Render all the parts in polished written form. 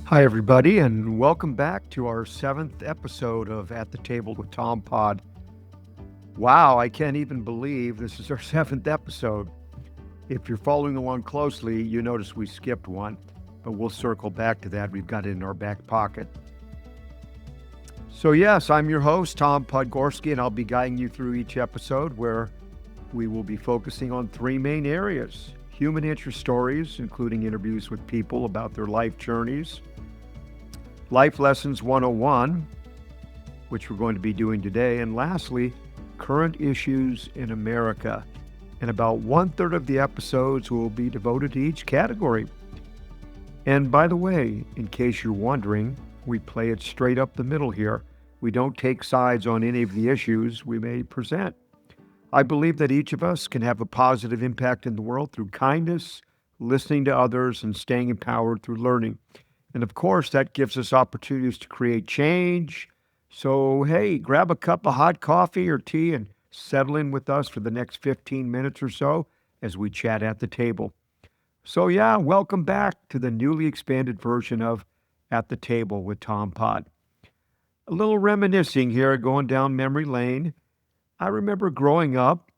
Hi, everybody, and welcome back to our seventh episode of At the Table with Tom Pod. Wow, I can't even believe this is our seventh episode. If you're following along closely, you notice we skipped one, but we'll circle back to that. We've got it in our back pocket. So, yes, I'm your host, Tom Podgorski, and I'll be guiding you through each episode where we will be focusing on three main areas: human interest stories, including interviews with people about their life journeys; Life Lessons 101, which we're going to be doing today; and lastly, current issues in America. And about 1/3 of the episodes will be devoted to each category. And by the way, in case you're wondering, we play it straight up the middle here. We don't take sides on any of the issues we may present. I believe that each of us can have a positive impact in the world through kindness, listening to others, and staying empowered through learning. And of course, that gives us opportunities to create change. So, hey, grab a cup of hot coffee or tea and settle in with us for the next 15 minutes or so as we chat at the table. So, yeah, welcome back to the newly expanded version of At the Table with Tom Pod. A little reminiscing here, going down memory lane. I remember growing up,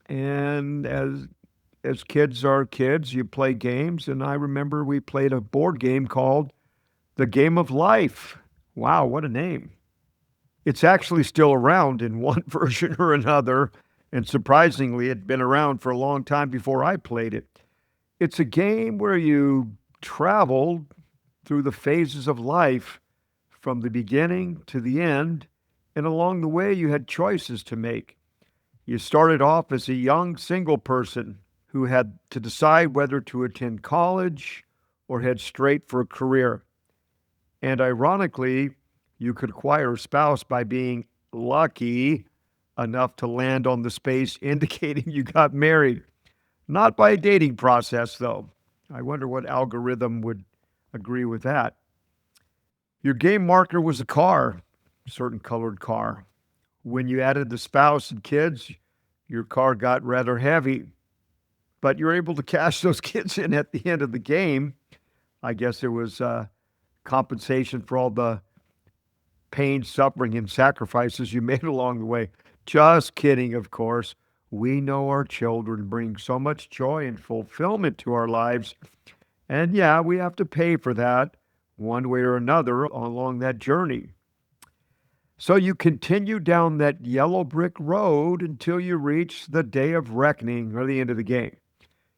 and as kids are kids, you play games, and I remember we played a board game called The Game of Life. Wow, what a name. It's actually still around in one version or another, and surprisingly, it'd been around for a long time before I played it. It's a game where you travel through the phases of life from the beginning to the end, and along the way, you had choices to make. You started off as a young single person who had to decide whether to attend college or head straight for a career. And ironically, you could acquire a spouse by being lucky enough to land on the space indicating you got married. Not by a dating process, though. I wonder what algorithm would agree with that. Your game marker was a car, a certain colored car. When you added the spouse and kids, your car got rather heavy, but you're able to cash those kids in at the end of the game. I guess it was compensation for all the pain, suffering, and sacrifices you made along the way. Just kidding, of course. We know our children bring so much joy and fulfillment to our lives. And yeah, we have to pay for that one way or another along that journey. So you continue down that yellow brick road until you reach the day of reckoning or the end of the game.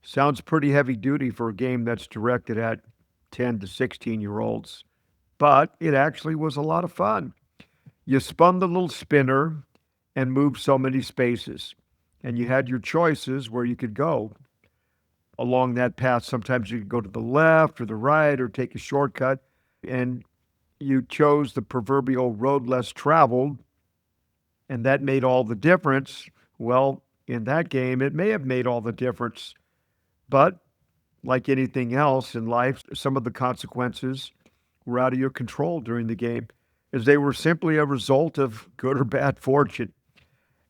Sounds pretty heavy duty for a game that's directed at 10 to 16-year-olds, but it actually was a lot of fun. You spun the little spinner and moved so many spaces, and you had your choices where you could go along that path. Sometimes you could go to the left or the right or take a shortcut, and you chose the proverbial road less traveled, and that made all the difference. Well, in that game, it may have made all the difference, but like anything else in life, some of the consequences were out of your control during the game, as they were simply a result of good or bad fortune.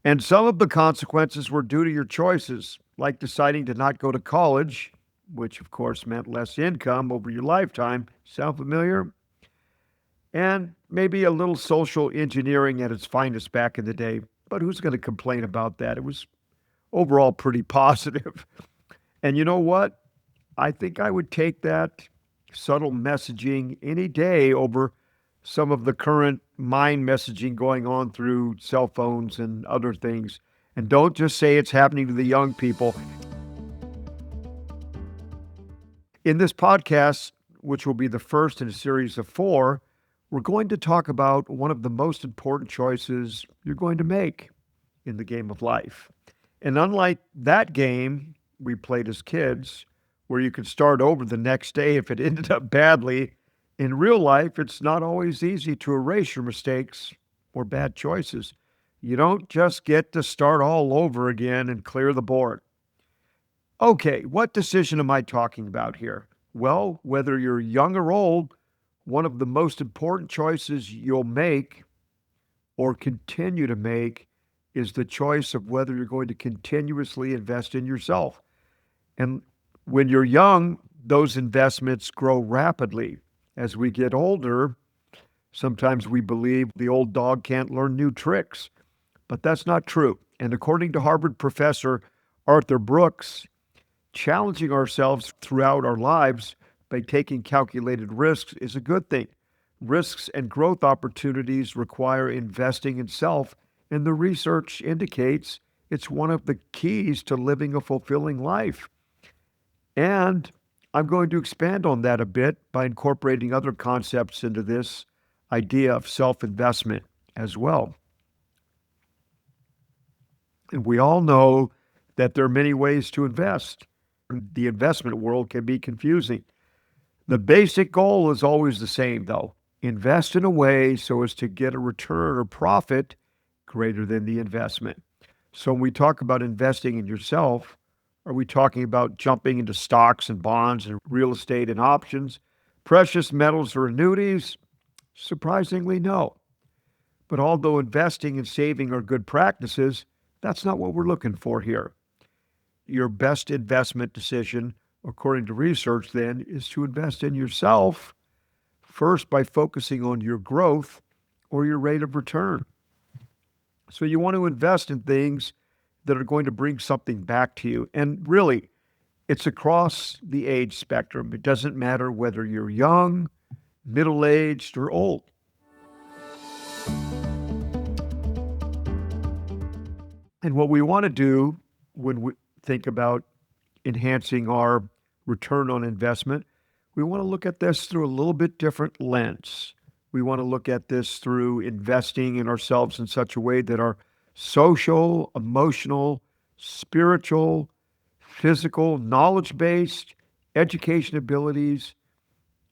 And some of the consequences were due to your choices, like deciding to not go to college, which of course meant less income over your lifetime. Sound familiar? And maybe a little social engineering at its finest back in the day. But who's going to complain about that? It was overall pretty positive. And you know what? I think I would take that subtle messaging any day over some of the current mind messaging going on through cell phones and other things. And don't just say it's happening to the young people. In this podcast, which will be the first in a series of 4, we're going to talk about one of the most important choices you're going to make in the game of life. And unlike that game we played as kids, where you could start over the next day if it ended up badly, in real life, it's not always easy to erase your mistakes or bad choices. You don't just get to start all over again and clear the board. Okay, what decision am I talking about here? Well, whether you're young or old, one of the most important choices you'll make or continue to make is the choice of whether you're going to continuously invest in yourself. And when you're young, those investments grow rapidly As we get older, sometimes we believe the old dog can't learn new tricks, but that's not true. And according to Harvard professor Arthur Brooks, challenging ourselves throughout our lives by taking calculated risks is a good thing. Risks and growth opportunities require investing in self, and the research indicates it's one of the keys to living a fulfilling life. And I'm going to expand on that a bit by incorporating other concepts into this idea of self investment as well. And we all know that there are many ways to invest. The investment world can be confusing. The basic goal is always the same, though. Invest in a way so as to get a return or profit greater than the investment. So when we talk about investing in yourself, are we talking about jumping into stocks and bonds and real estate and options, precious metals or annuities? Surprisingly, no. But although investing and saving are good practices, that's not what we're looking for here. Your best investment decision, according to research, then, is to invest in yourself first by focusing on your growth or your rate of return. So you want to invest in things that are going to bring something back to you. And really, it's across the age spectrum. It doesn't matter whether you're young, middle-aged, or old. And what we want to do when we think about enhancing our return on investment, we want to look at this through a little bit different lens. We want to look at this through investing in ourselves in such a way that our social, emotional, spiritual, physical, knowledge-based, education abilities,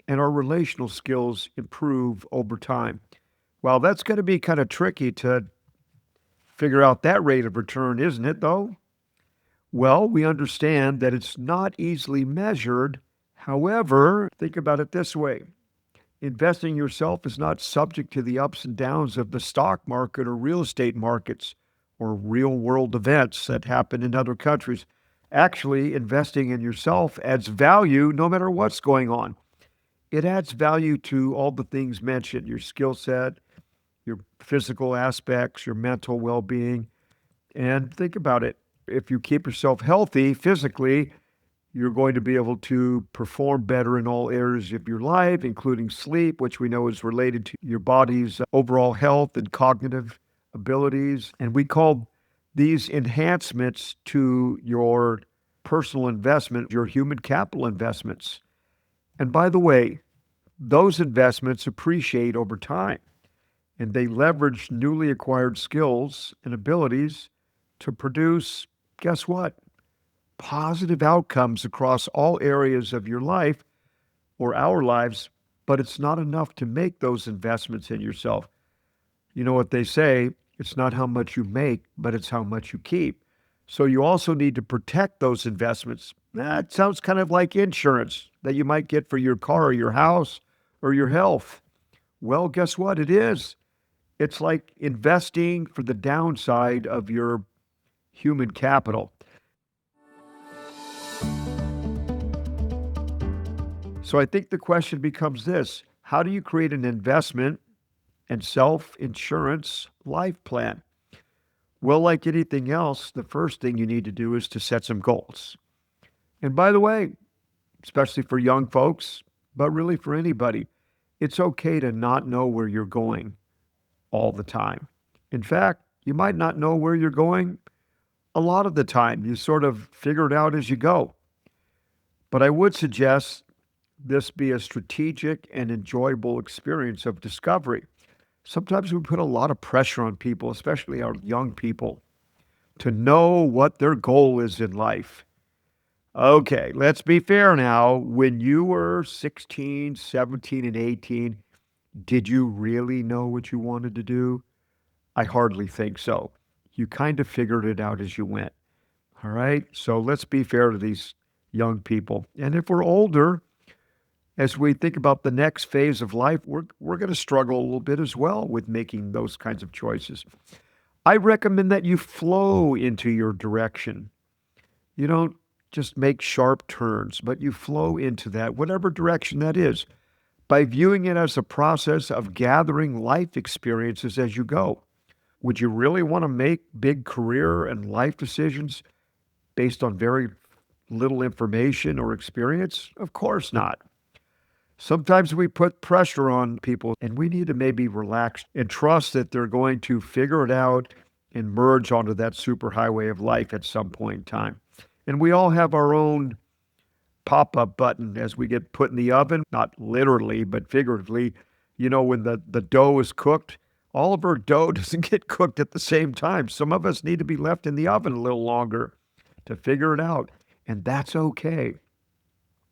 and our relational skills improve over time. Well, that's going to be kind of tricky to figure out that rate of return, isn't it, though? Well, we understand that it's not easily measured. However, think about it this way. Investing in yourself is not subject to the ups and downs of the stock market or real estate markets or real-world events that happen in other countries. Actually, investing in yourself adds value no matter what's going on. It adds value to all the things mentioned, your skill set, your physical aspects, your mental well-being. And think about it. If you keep yourself healthy physically, you're going to be able to perform better in all areas of your life, including sleep, which we know is related to your body's overall health and cognitive abilities. And we call these enhancements to your personal investment, your human capital investments. And by the way, those investments appreciate over time, and they leverage newly acquired skills and abilities to produce, guess what? Positive outcomes across all areas of your life or our lives, but it's not enough to make those investments in yourself. You know what they say, it's not how much you make, but it's how much you keep. So you also need to protect those investments. That sounds kind of like insurance that you might get for your car or your house or your health. Well, guess what? It is. It's like investing for the downside of your human capital. So I think the question becomes this: how do you create an investment and self-insurance life plan? Well, like anything else, the first thing you need to do is to set some goals. And by the way, especially for young folks, but really for anybody, it's okay to not know where you're going all the time. In fact, you might not know where you're going a lot of the time. You sort of figure it out as you go. But I would suggest this be a strategic and enjoyable experience of discovery. Sometimes we put a lot of pressure on people, especially our young people, to know what their goal is in life. Okay, let's be fair now. When you were 16, 17, and 18, did you really know what you wanted to do? I hardly think so. You kind of figured it out as you went. All right? So let's be fair to these young people. And if we're older, as we think about the next phase of life, we're going to struggle a little bit as well with making those kinds of choices. I recommend that you flow into your direction. You don't just make sharp turns, but you flow into that, whatever direction that is. by viewing it as a process of gathering life experiences as you go. Would you really want to make big career and life decisions based on very little information or experience? Of course not. Sometimes we put pressure on people and we need to maybe relax and trust that they're going to figure it out and merge onto that superhighway of life at some point in time. And we all have our own pop up button as we get put in the oven, not literally, but figuratively. When the dough is cooked, all of our dough doesn't get cooked at the same time. Some of us need to be left in the oven a little longer to figure it out, and that's okay.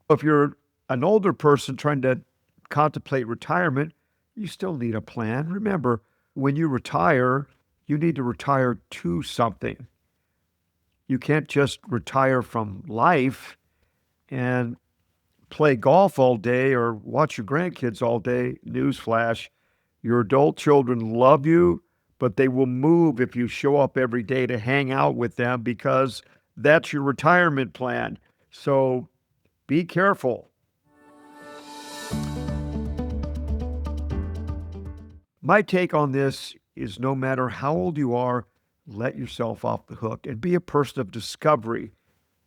If you're an older person trying to contemplate retirement, you still need a plan. Remember, when you retire, you need to retire to something. You can't just retire from life and play golf all day or watch your grandkids all day. Newsflash, your adult children love you, but they will move if you show up every day to hang out with them because that's your retirement plan. So be careful. My take on this is no matter how old you are, let yourself off the hook and be a person of discovery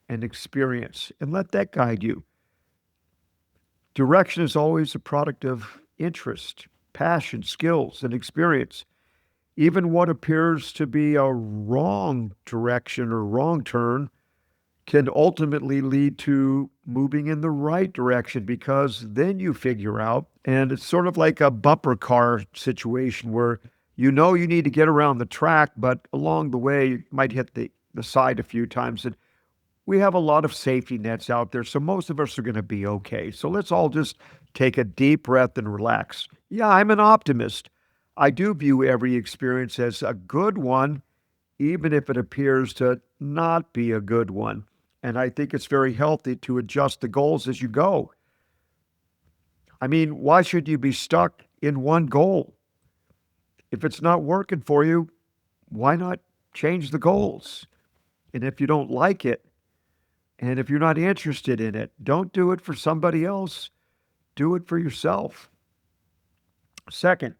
and experience and let that guide you. Direction is always a product of interest, passion, skills, and experience. Even what appears to be a wrong direction or wrong turn can ultimately lead to moving in the right direction because then you figure out, and it's sort of like a bumper car situation where you need to get around the track, but along the way you might hit the side a few times. And we have a lot of safety nets out there, so most of us are going to be okay. So let's all just take a deep breath and relax. Yeah, I'm an optimist. I do view every experience as a good one, even if it appears to not be a good one. And I think it's very healthy to adjust the goals as you go. I mean, why should you be stuck in one goal? If it's not working for you, why not change the goals? And if you don't like it, and if you're not interested in it, don't do it for somebody else. Do it for yourself. Second,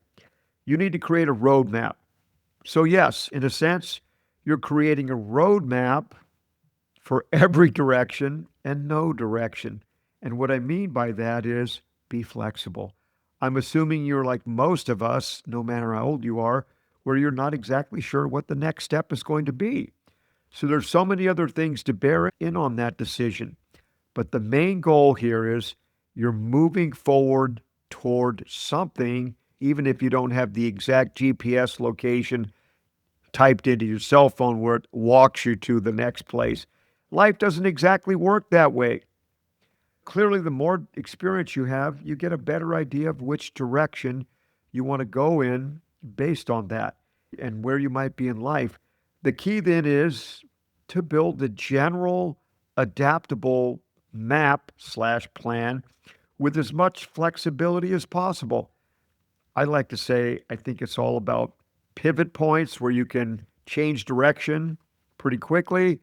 you need to create a roadmap. So, yes, in a sense, you're creating a roadmap for every direction and no direction. And what I mean by that is be flexible. I'm assuming you're like most of us, no matter how old you are, where you're not exactly sure what the next step is going to be. So there's so many other things to bear in on that decision. But the main goal here is you're moving forward toward something, even if you don't have the exact GPS location typed into your cell phone where it walks you to the next place. Life doesn't exactly work that way. Clearly, the more experience you have, you get a better idea of which direction you want to go in based on that and where you might be in life. The key then is to build the general adaptable map slash plan with as much flexibility as possible. I like to say, I think it's all about pivot points where you can change direction pretty quickly,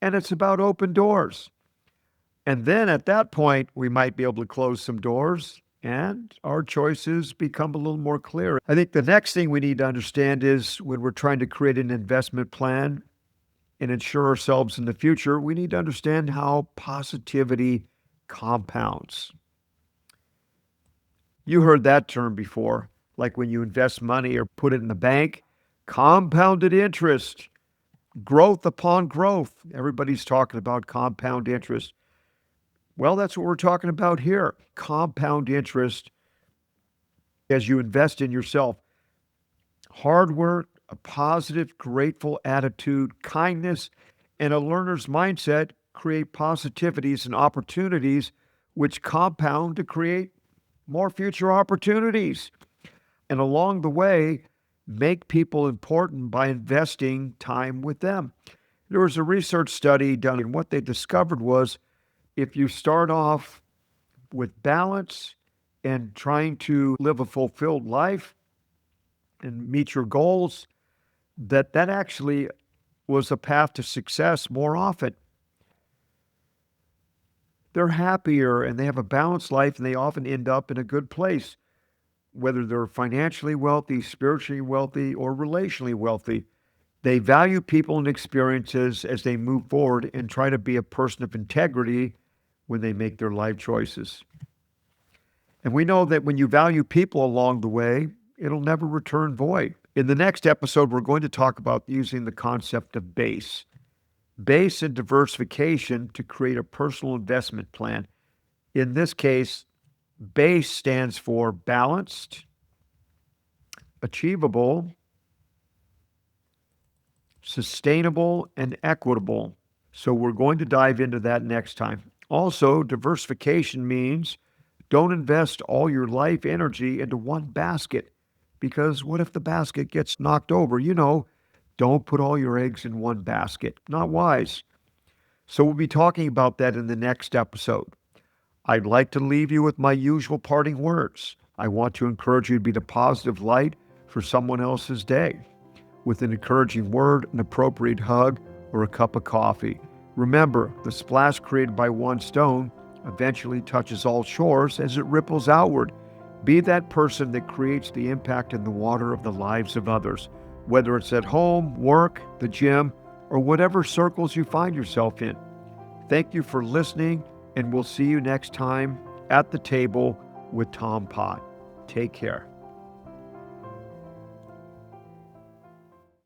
and it's about open doors. And then at that point, we might be able to close some doors and our choices become a little more clear. I think the next thing we need to understand is when we're trying to create an investment plan and ensure ourselves in the future, we need to understand how positivity compounds. You heard that term before, like when you invest money or put it in the bank, compounded interest, growth upon growth. Everybody's talking about compound interest. Well, that's what we're talking about here. Compound interest as you invest in yourself. Hard work, a positive, grateful attitude, kindness, and a learner's mindset create positivities and opportunities which compound to create more future opportunities. And along the way, make people important by investing time with them. There was a research study done, and what they discovered was if you start off with balance and trying to live a fulfilled life and meet your goals, that actually was a path to success more often. they're happier and they have a balanced life, and they often end up in a good place, whether they're financially wealthy, spiritually wealthy, or relationally wealthy. They value people and experiences as they move forward and try to be a person of integrity when they make their life choices. And we know that when you value people along the way, it'll never return void. In the next episode, we're going to talk about using the concept of base and diversification to create a personal investment plan. In this case, base stands for balanced, achievable, sustainable, and equitable. So we're going to dive into that next time. Also, diversification means don't invest all your life energy into one basket, because what if the basket gets knocked over? Don't put all your eggs in one basket. Not wise. So we'll be talking about that in the next episode. I'd like to leave you with my usual parting words. I want to encourage you to be the positive light for someone else's day, with an encouraging word, an appropriate hug, or a cup of coffee. Remember, the splash created by one stone eventually touches all shores as it ripples outward. Be that person that creates the impact in the water of the lives of others, whether it's at home, work, the gym, or whatever circles you find yourself in. Thank you for listening, and we'll see you next time at the table with Tom Pott. Take care.